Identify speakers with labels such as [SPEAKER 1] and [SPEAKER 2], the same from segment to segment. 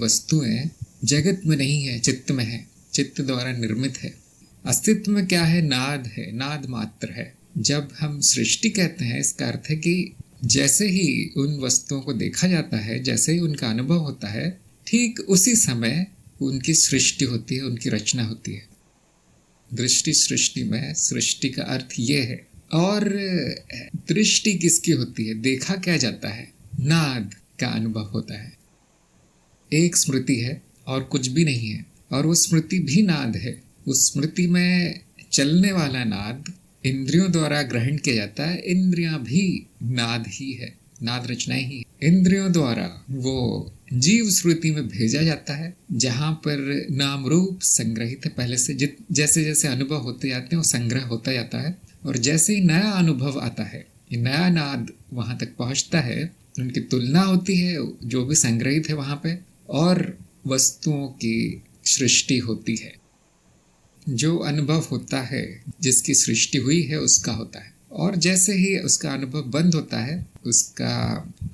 [SPEAKER 1] वस्तुएं जगत में नहीं है, चित्त में है, चित्त द्वारा निर्मित है। अस्तित्व में क्या है? नाद है, नाद मात्र है। जब हम सृष्टि कहते हैं, इसका अर्थ है कि जैसे ही उन वस्तुओं को देखा जाता है, जैसे ही उनका अनुभव होता है, ठीक उसी समय उनकी सृष्टि होती है, उनकी रचना होती है। दृष्टि सृष्टि में सृष्टि का अर्थ ये है। और दृष्टि किसकी होती है? देखा क्या जाता है? नाद का अनुभव होता है। एक स्मृति है और कुछ भी नहीं है, और वो स्मृति भी नाद है। उस स्मृति में चलने वाला नाद इंद्रियों द्वारा ग्रहण किया जाता है। इंद्रियां भी नाद ही है, नाद रचनाएं ही है। इंद्रियों द्वारा वो जीव स्मृति में भेजा जाता है, जहां पर नाम रूप संग्रहित है पहले से। जैसे जैसे अनुभव होते जाते हैं वो संग्रह होता जाता है, और जैसे ही नया अनुभव आता है, ये नया नाद वहां तक पहुंचता है, उनकी तुलना होती है जो भी संग्रहित है वहां पे, और वस्तुओं की सृष्टि होती है। जो अनुभव होता है, जिसकी सृष्टि हुई है, उसका होता है। और जैसे ही उसका अनुभव बंद होता है, उसका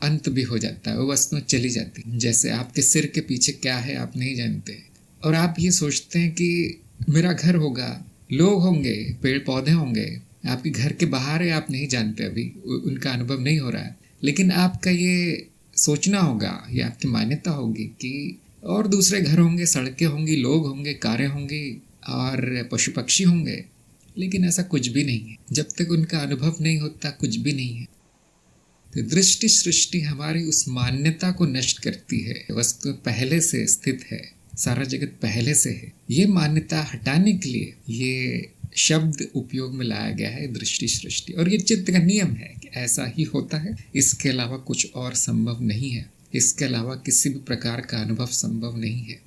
[SPEAKER 1] अंत भी हो जाता है, वो वस्तु चली जाती है। जैसे आपके सिर के पीछे क्या है आप नहीं जानते, और आप ये सोचते हैं कि मेरा घर होगा, लोग होंगे, पेड़ पौधे होंगे। आपके घर के बाहर है, आप नहीं जानते, अभी उनका अनुभव नहीं हो रहा है, लेकिन आपका ये सोचना होगा, ये आपकी मान्यता होगी कि और दूसरे घर होंगे, सड़कें होंगी, लोग होंगे, कारें होंगी और पशु पक्षी होंगे। लेकिन ऐसा कुछ भी नहीं है। जब तक उनका अनुभव नहीं होता, कुछ भी नहीं है। तो दृष्टि सृष्टि हमारी उस मान्यता को नष्ट करती है। वस्तु पहले से स्थित है, सारा जगत पहले से है। ये मान्यता हटाने के लिए ये शब्द उपयोग में लाया गया है, दृष्टि सृष्टि। और ये चित्त का नियम है कि ऐसा ही होता है, इसके अलावा कुछ और संभव नहीं है। इसके अलावा किसी भी प्रकार का अनुभव संभव नहीं है।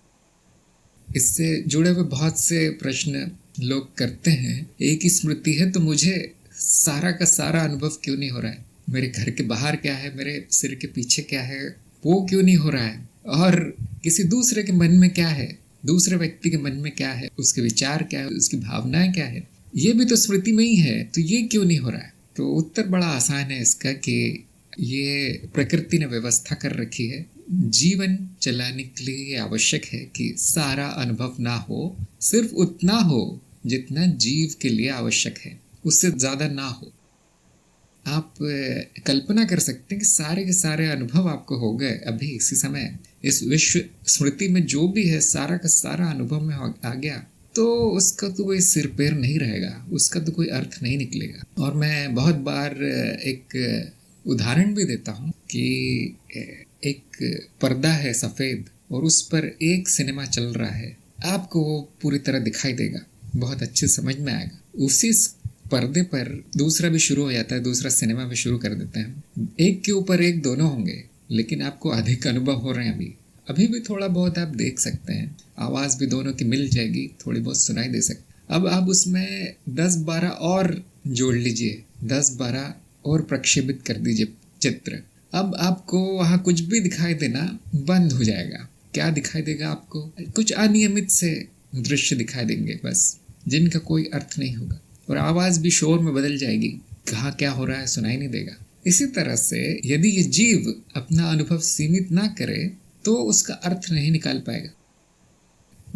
[SPEAKER 1] इससे जुड़े हुए बहुत से प्रश्न लोग करते हैं। एक ही स्मृति है तो मुझे सारा का सारा अनुभव क्यों नहीं हो रहा है? मेरे घर के बाहर क्या है, मेरे सिर के पीछे क्या है, वो क्यों नहीं हो रहा है? और किसी दूसरे के मन में क्या है, दूसरे व्यक्ति के मन में क्या है, उसके विचार क्या है, उसकी भावनाएं क्या है, ये भी तो स्मृति में ही है, तो ये क्यों नहीं हो रहा है? तो उत्तर बड़ा आसान है इसका कि ये प्रकृति ने व्यवस्था कर रखी है। जीवन चलाने के लिए ये आवश्यक है कि सारा अनुभव ना हो, सिर्फ उतना हो जितना जीव के लिए आवश्यक है, उससे ज्यादा ना हो। आप कल्पना कर सकते हैं कि सारे के सारे अनुभव आपको हो गए अभी इसी समय, इस विश्व स्मृति में जो भी है सारा का सारा अनुभव में आ गया, तो उसका तो कोई सिर पैर नहीं रहेगा, उसका तो कोई अर्थ नहीं निकलेगा। और मैं बहुत बार एक उदाहरण भी देता हूँ कि एक पर्दा है सफ़ेद, और उस पर एक सिनेमा चल रहा है। आपको वो पूरी तरह दिखाई देगा, बहुत अच्छे समझ में आएगा। उसी पर्दे पर दूसरा भी शुरू हो जाता है, दूसरा सिनेमा भी शुरू कर देते हैं। एक के ऊपर एक दोनों होंगे, लेकिन आपको अधिक अनुभव हो रहे हैं। अभी भी थोड़ा बहुत आप देख सकते हैं, आवाज़ भी दोनों की मिल जाएगी, थोड़ी बहुत सुनाई दे सकती। अब आप उसमें 10-12 और जोड़ लीजिए, 10-12 और प्रक्षेपित कर दीजिए चित्र। अब आपको वहाँ कुछ भी दिखाई देना बंद हो जाएगा। क्या दिखाई देगा आपको? कुछ अनियमित से दृश्य दिखाई देंगे बस, जिनका कोई अर्थ नहीं होगा। और आवाज़ भी शोर में बदल जाएगी, कहाँ क्या हो रहा है सुनाई नहीं देगा। इसी तरह से यदि ये जीव अपना अनुभव सीमित ना करे तो उसका अर्थ नहीं निकाल पाएगा।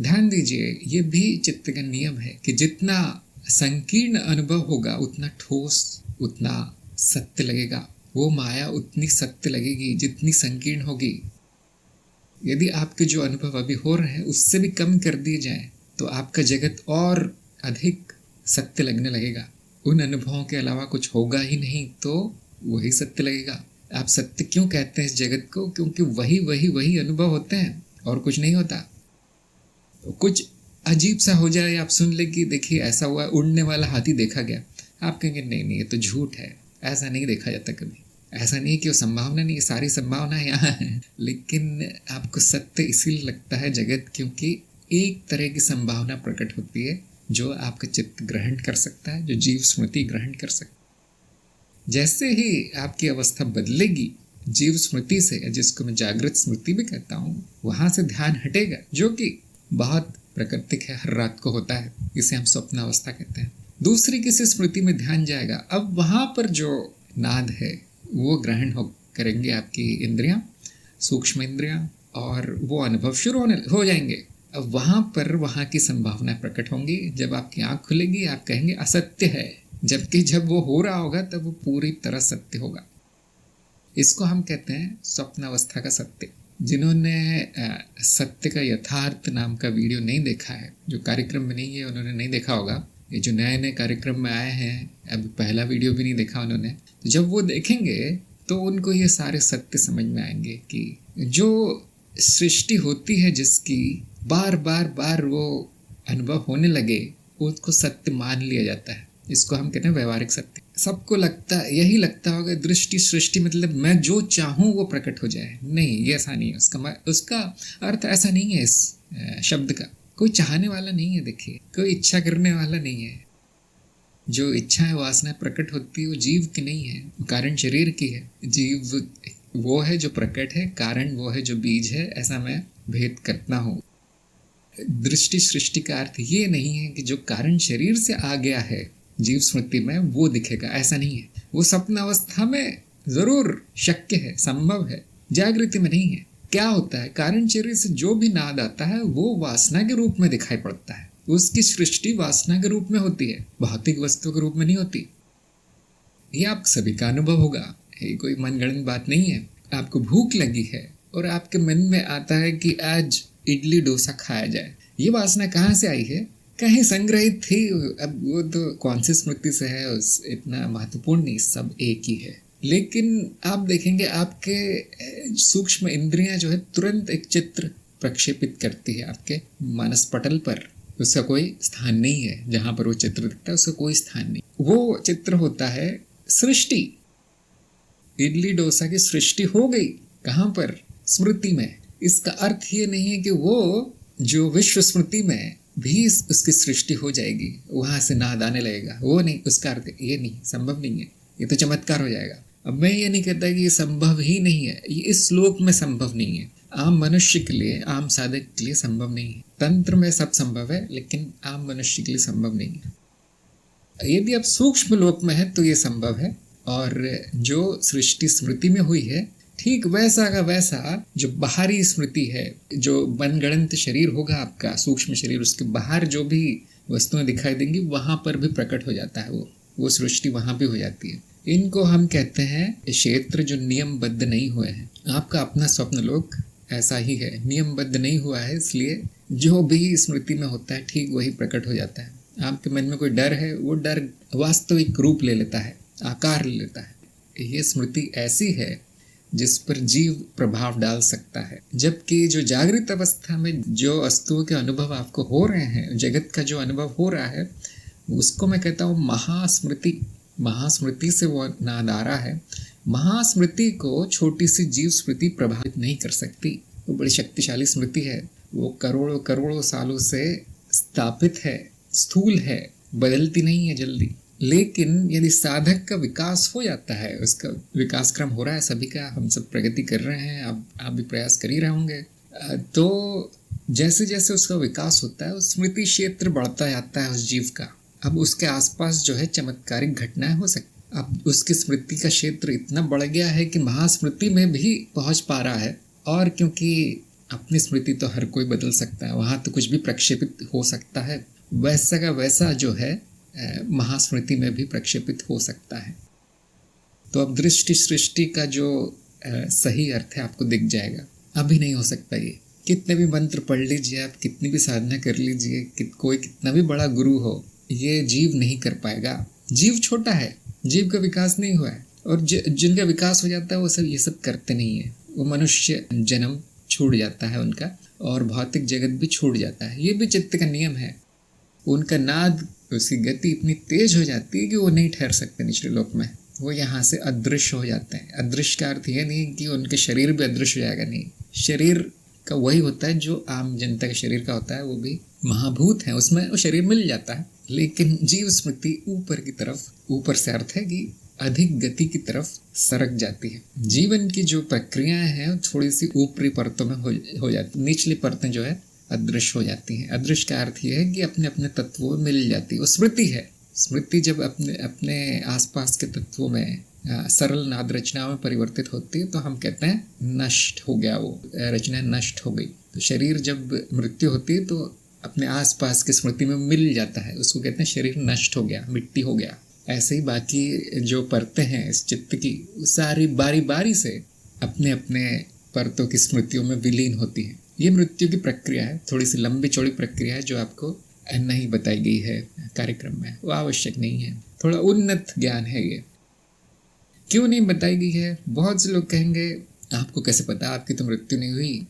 [SPEAKER 1] ध्यान दीजिए, ये भी चित्त का नियम है कि जितना संकीर्ण अनुभव होगा उतना ठोस, उतना सत्य लगेगा। वो माया उतनी सत्य लगेगी जितनी संकीर्ण होगी। यदि आपके जो अनुभव अभी हो रहे हैं उससे भी कम कर दिए जाएं, तो आपका जगत और अधिक सत्य लगने लगेगा। उन अनुभवों के अलावा कुछ होगा ही नहीं, तो वही सत्य लगेगा। आप सत्य क्यों कहते हैं इस जगत को? क्योंकि वही अनुभव होते हैं और कुछ नहीं होता। तो कुछ अजीब सा हो जाए, आप सुन ले कि देखिए ऐसा हुआ, उड़ने वाला हाथी देखा गया, आप कहेंगे नहीं ये तो झूठ है, ऐसा नहीं देखा जाता कभी। ऐसा नहीं कि वो संभावना नहीं है, सारी संभावना यहाँ है। लेकिन आपको सत्य इसीलिए लगता है जगत, क्योंकि एक तरह की संभावना प्रकट होती है जो आपका चित्त ग्रहण कर सकता है, जो जीव स्मृति ग्रहण कर सकता है। जैसे ही आपकी अवस्था बदलेगी जीव स्मृति से, जिसको मैं जागृत स्मृति भी कहता हूँ, वहां से ध्यान हटेगा, जो कि बहुत प्राकृतिक है, हर रात को होता है, इसे हम स्वप्न अवस्था कहते हैं। दूसरी किसी स्मृति में ध्यान जाएगा, अब वहां पर जो नाद है वो ग्रहण करेंगे आपकी इंद्रियां, सूक्ष्म इंद्रियां, और वो अनुभव शुरू हो जाएंगे। अब वहाँ पर वहाँ की संभावना प्रकट होंगी। जब आपकी आँख खुलेगी आप कहेंगे असत्य है, जबकि जब वो हो रहा होगा तब वो पूरी तरह सत्य होगा। इसको हम कहते हैं स्वप्नावस्था का सत्य। जिन्होंने सत्य का यथार्थ नाम का वीडियो नहीं देखा है, जो कार्यक्रम में नहीं है, उन्होंने नहीं देखा होगा। ये जो नए नए कार्यक्रम में आए हैं, अभी पहला वीडियो भी नहीं देखा उन्होंने, तो जब वो देखेंगे तो उनको ये सारे सत्य समझ में आएंगे कि जो सृष्टि होती है जिसकी बार बार बार वो अनुभव होने लगे, उसको सत्य मान लिया जाता है। इसको हम कहते हैं व्यवहारिक सत्य। सबको लगता है, यही लगता होगा दृष्टि सृष्टि मतलब मैं जो चाहूँ वो प्रकट हो जाए। नहीं, ये ऐसा नहीं है। उसका अर्थ ऐसा नहीं है। इस शब्द का कोई चाहने वाला नहीं है। देखिए, कोई इच्छा करने वाला नहीं है। जो इच्छा है, वासना प्रकट होती है, वो जीव की नहीं है, कारण शरीर की है। जीव वो है जो प्रकट है, कारण वो है जो बीज है। ऐसा मैं भेद करता हूँ। दृष्टि सृष्टि का अर्थ ये नहीं है कि जो कारण शरीर से आ गया है जीव स्मृति में वो दिखेगा, ऐसा नहीं है। वो स्वप्न अवस्था में जरूर शक्य है, संभव है, जागृति में नहीं है। क्या होता है, कारण शरीर से जो भी नाद आता है वो वासना के रूप में दिखाई पड़ता है। उसकी सृष्टि वासना के रूप में होती है, भौतिक वस्तु के रूप में नहीं होती। ये आप सभी का अनुभव होगा, ये कोई मनगढ़ंत बात नहीं है। आपको भूख लगी है और आपके मन में आता है कि आज इडली डोसा खाया जाए। ये वासना कहाँ से आई है, कहीं संग्रहित थी। अब वो तो कौन सी स्मृति से है, उस इतना महत्वपूर्ण नहीं, सब एक ही है। लेकिन आप देखेंगे आपके सूक्ष्म इंद्रियां जो है तुरंत एक चित्र प्रक्षेपित करती है आपके मानस पटल पर। उसका कोई स्थान नहीं है, जहां पर वो चित्र दिखता है उसका कोई स्थान नहीं। वो चित्र होता है सृष्टि। इडली डोसा की सृष्टि हो गई कहाँ पर, स्मृति में। इसका अर्थ ये नहीं है कि वो जो विश्व स्मृति में भी उसकी सृष्टि हो जाएगी, वहां से नाद आने लगेगा, वो नहीं। उसका अर्थ ये नहीं, संभव नहीं है, ये तो चमत्कार हो जाएगा। अब मैं ये नहीं कहता कि ये संभव ही नहीं है, ये इस श्लोक में संभव नहीं है। आम मनुष्य के लिए, आम साधक के लिए संभव नहीं है। तंत्र में सब संभव है, लेकिन आम मनुष्य के लिए संभव नहीं है। यदि आप सूक्ष्म लोक में है तो ये संभव है। और जो सृष्टि स्मृति में हुई है, ठीक वैसा का वैसा जो बाहरी स्मृति है, जो मनगढ़ंत शरीर होगा आपका सूक्ष्म शरीर, उसके बाहर जो भी वस्तुएं दिखाई देंगी वहां पर भी प्रकट हो जाता है वो सृष्टि वहां भी हो जाती है। इनको हम कहते हैं क्षेत्र जो नियमबद्ध नहीं हुए हैं। आपका अपना स्वप्न लोक ऐसा ही है, नियमबद्ध नहीं हुआ है, इसलिए जो भी स्मृति में होता है ठीक वही प्रकट हो जाता है। आपके मन में कोई डर है, वो डर वास्तविक रूप ले लेता है, आकार ले लेता है। ये स्मृति ऐसी है जिस पर जीव प्रभाव डाल सकता है। जबकि जो जागृत अवस्था में जो वस्तुओं के अनुभव आपको हो रहे हैं, जगत का जो अनुभव हो रहा है, उसको मैं कहता हूँ महास्मृति। महास्मृति से वो नाद आ रहा है। महास्मृति को छोटी सी जीव स्मृति प्रभावित नहीं कर सकती। वो बड़ी शक्तिशाली स्मृति है, वो करोड़ों करोड़ों सालों से स्थापित है, स्थूल है, बदलती नहीं है जल्दी। लेकिन यदि साधक का विकास हो जाता है, उसका विकास क्रम हो रहा है सभी का, हम सब प्रगति कर रहे हैं, आप भी प्रयास कर ही रहे होंगे, तो जैसे जैसे उसका विकास होता है उस स्मृति क्षेत्र बढ़ता जाता है उस जीव का। अब उसके आसपास जो है चमत्कारिक घटनाएं हो सकती। अब उसकी स्मृति का क्षेत्र इतना बढ़ गया है कि महास्मृति में भी पहुंच पा रहा है। और क्योंकि अपनी स्मृति तो हर कोई बदल सकता है, वहां तो कुछ भी प्रक्षेपित हो सकता है, वैसा का वैसा जो है महास्मृति में भी प्रक्षेपित हो सकता है। तो अब दृष्टि सृष्टि का जो सही अर्थ है आपको दिख जाएगा। अभी नहीं हो सकता ये, कितने भी मंत्र पढ़ लीजिए आप, कितनी भी साधना कर लीजिए, कोई कितना भी बड़ा गुरु हो, ये जीव नहीं कर पाएगा। जीव छोटा है, जीव का विकास नहीं हुआ है। और जिनका विकास हो जाता है वो सब ये सब करते नहीं है। वो मनुष्य जन्म छूट जाता है उनका, और भौतिक जगत भी छूट जाता है। ये भी चित्त का नियम है। उनका नाद, उसकी गति इतनी तेज हो जाती है कि वो नहीं ठहर सकते निचले लोक में, वो यहाँ से अदृश्य हो जाते हैं। अदृश्य का अर्थ ये नहीं कि उनके शरीर भी अदृश्य हो जाएगा, नहीं। शरीर का वही होता है जो आम जनता के शरीर का होता है, वो भी महाभूत है, उसमें वो शरीर मिल जाता है। लेकिन जीव स्मृति ऊपर की तरफ, ऊपर से अर्थ है कि अधिक गति की तरफ सरक जाती है। जीवन की जो प्रक्रियाएं हैं थोड़ी सी ऊपरी परतों में हो जाती, निचली परतें जो है अदृश्य हो जाती हैं। अदृश्य का अर्थ यह है कि अपने अपने तत्वों में मिल जाती है, वो स्मृति है। स्मृति जब अपने अपने आसपास के तत्वों में सरल नाद रचनाओं में परिवर्तित होती है तो हम कहते हैं नष्ट हो गया, वो रचना नष्ट हो गई। तो शरीर जब मृत्यु होती है तो अपने आसपास की स्मृति में मिल जाता है, उसको कहते हैं शरीर नष्ट हो गया, मिट्टी हो गया। ऐसे ही बाकी जो परतें हैं इस चित्त की, सारी बारी बारी से अपने अपने परतों की स्मृतियों में विलीन होती हैं। ये मृत्यु की प्रक्रिया है, थोड़ी सी लंबी चौड़ी प्रक्रिया है जो आपको नहीं बताई गई है कार्यक्रम में, वो आवश्यक नहीं है, थोड़ा उन्नत ज्ञान है ये। क्यों नहीं बताई गई है? बहुत से लोग कहेंगे आपको कैसे पता, आपकी तो मृत्यु नहीं हुई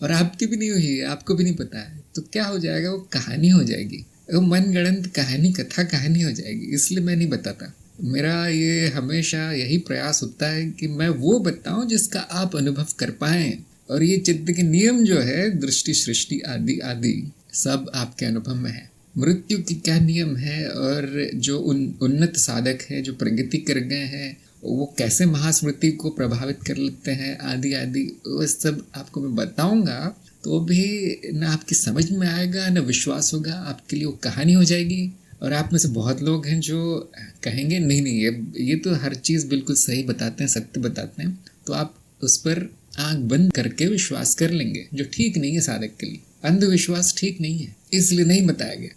[SPEAKER 1] और आपकी भी नहीं हुई, आपको भी नहीं पता है, तो क्या हो जाएगा, वो कहानी हो जाएगी, वो मनगढ़ंत कहानी, कथा कहानी हो जाएगी। इसलिए मैं नहीं बताता। मेरा ये हमेशा यही प्रयास होता है कि मैं वो बताऊं जिसका आप अनुभव कर पाएं। और ये चित्त के नियम जो है, दृष्टि सृष्टि आदि आदि, सब आपके अनुभव में है। मृत्यु की क्या नियम है और जो उन्नत साधक है जो प्रगति कर गए हैं वो कैसे महास्मृति को प्रभावित कर लेते हैं आदि आदि, वो सब आपको मैं बताऊंगा। तो भी ना आपकी समझ में आएगा ना विश्वास होगा, आपके लिए वो कहानी हो जाएगी। और आप में से बहुत लोग हैं जो कहेंगे नहीं नहीं ये तो हर चीज़ बिल्कुल सही बताते हैं, सत्य बताते हैं, तो आप उस पर आंख बंद करके विश्वास कर लेंगे, जो ठीक नहीं है साधक के लिए। अंधविश्वास ठीक नहीं है, इसलिए नहीं बताया गया।